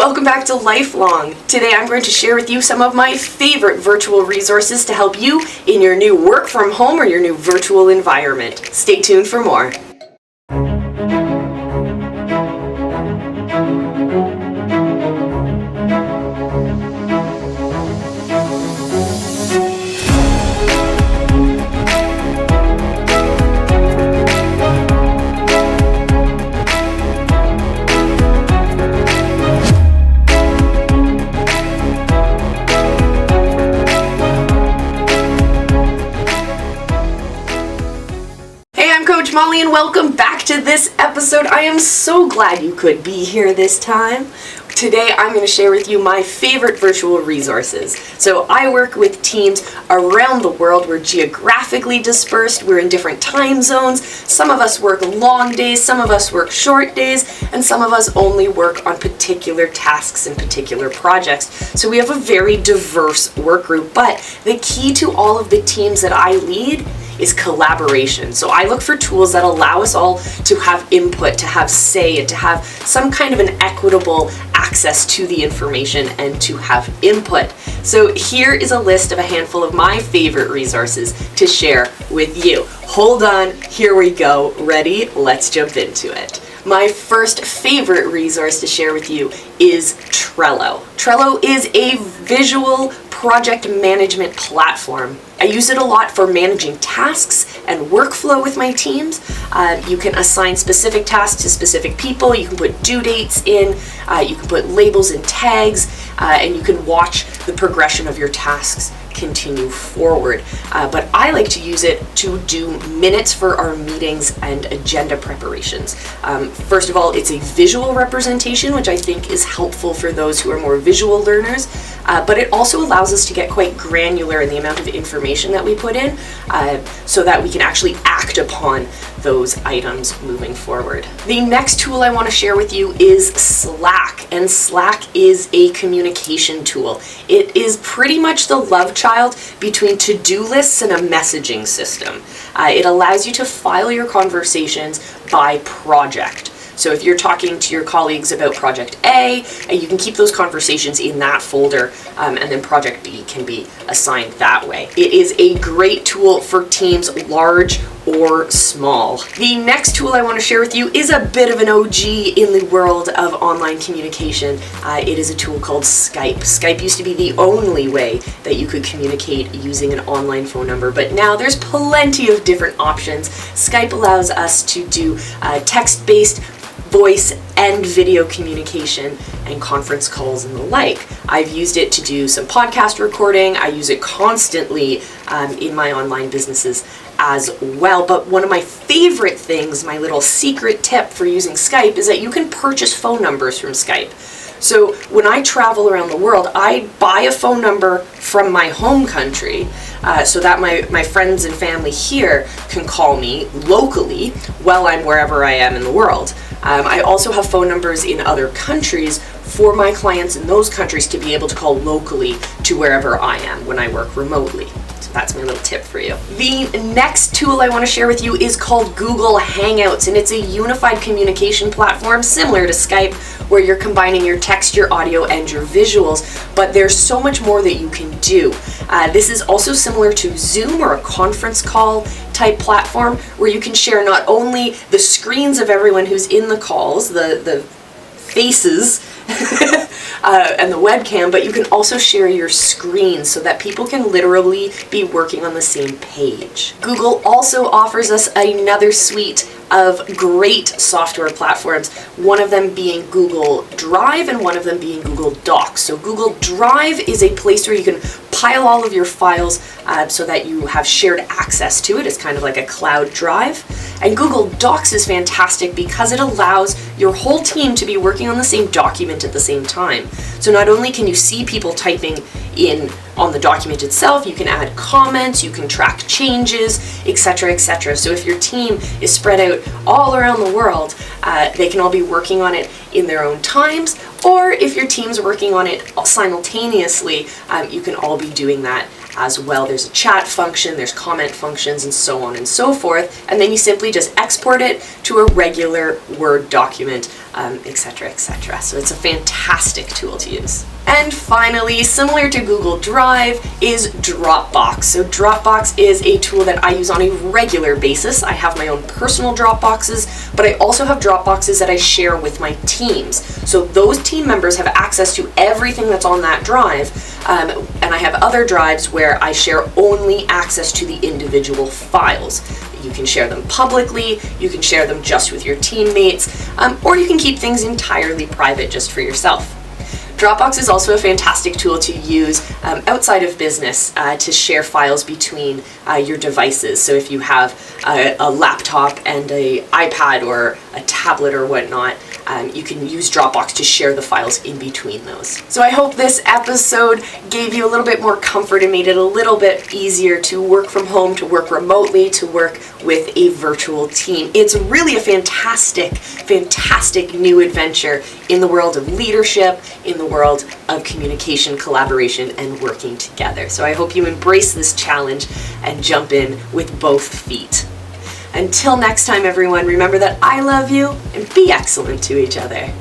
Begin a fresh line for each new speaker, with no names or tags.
Welcome back to Lifelong. Today I'm going to share with you some of my favorite virtual resources to help you in your new work from home or your new virtual environment. Stay tuned for more. I'm Coach Molle and welcome back to this episode. I am so glad you could be here this time. Today I'm going to share with you my favorite virtual resources. So I work with teams around the world. We're geographically dispersed. We're in different time zones. Some of us work long days, some of us work short days, and some of us only work on particular tasks and particular projects. So we have a very diverse work group, but the key to all of the teams that I lead is collaboration. So I look for tools that allow us all to have input, to have say, and to have some kind of an equitable access to the information and to have input. So here is a list of a handful of my favorite resources to share with you. Hold on, here we go. Ready? Let's jump into it. My first favorite resource to share with you is Trello. Trello is a visual project management platform. I use it a lot for managing tasks and workflow with my teams. You can assign specific tasks to specific people, you can put due dates in, you can put labels and tags, and you can watch the progression of your tasks continue forward. But I like to use it to do minutes for our meetings and agenda preparations. First of all, it's a visual representation, which I think is helpful for those who are more visual learners, but it also allows us to get quite granular in the amount of information that we put in, so that we can actually act upon those items moving forward. The next tool I want to share with you is Slack, and Slack is a communication tool. It is pretty much the love child between to-do lists and a messaging system. It allows you to file your conversations by project. So if you're talking to your colleagues about project A, you can keep those conversations in that folder, and then project B can be assigned that way. It is a great tool for teams large or small. The next tool I want to share with you is a bit of an OG in the world of online communication. It is a tool called Skype. Skype used to be the only way that you could communicate using an online phone number, but now there's plenty of different options. Skype allows us to do text-based voice and video communication and conference calls and the like. I've used it to do some podcast recording. I use it constantly in my online businesses as well. But one of my favorite things, my little secret tip for using Skype, is that you can purchase phone numbers from Skype. So when I travel around the world, I buy a phone number from my home country so that my friends and family here can call me locally while I'm wherever I am in the world. I also have phone numbers in other countries for my clients in those countries to be able to call locally to wherever I am when I work remotely. So that's my little tip for you. The next tool I want to share with you is called Google Hangouts, and it's a unified communication platform similar to Skype, where you're combining your text, your audio, and your visuals, but there's so much more that you can do. This is also similar to Zoom or a conference call type platform, where you can share not only the screens of everyone who's in the calls, the faces, and the webcam, but you can also share your screen so that people can literally be working on the same page. Google also offers us another suite of great software platforms, one of them being Google Drive and one of them being Google Docs. So Google Drive is a place where you can pile all of your files so that you have shared access to it. It's kind of like a cloud drive. And Google Docs is fantastic because it allows your whole team to be working on the same document at the same time. So not only can you see people typing in on the document itself, you can add comments, you can track changes, etc., etc. So if your team is spread out all around the world, they can all be working on it in their own times, or if your team's working on it simultaneously, you can all be doing that as well. There's a chat function, there's comment functions, and so on and so forth. And then you simply just export it to a regular Word document, etc., etc. So it's a fantastic tool to use. And finally, similar to Google Drive, is Dropbox. So Dropbox is a tool that I use on a regular basis. I have my own personal Dropboxes, but I also have Dropboxes that I share with my teams. So those team members have access to everything that's on that drive, and I have other drives where I share only access to the individual files. You can share them publicly, you can share them just with your teammates, or you can keep things entirely private just for yourself. Dropbox is also a fantastic tool to use outside of business to share files between your devices. So if you have a laptop and an iPad or a tablet or whatnot, you can use Dropbox to share the files in between those. So I hope this episode gave you a little bit more comfort and made it a little bit easier to work from home, to work remotely, to work with a virtual team. It's really a fantastic, fantastic new adventure in the world of leadership, in the world of communication, collaboration, and working together. So I hope you embrace this challenge and jump in with both feet. Until next time, everyone, remember that I love you, and be excellent to each other.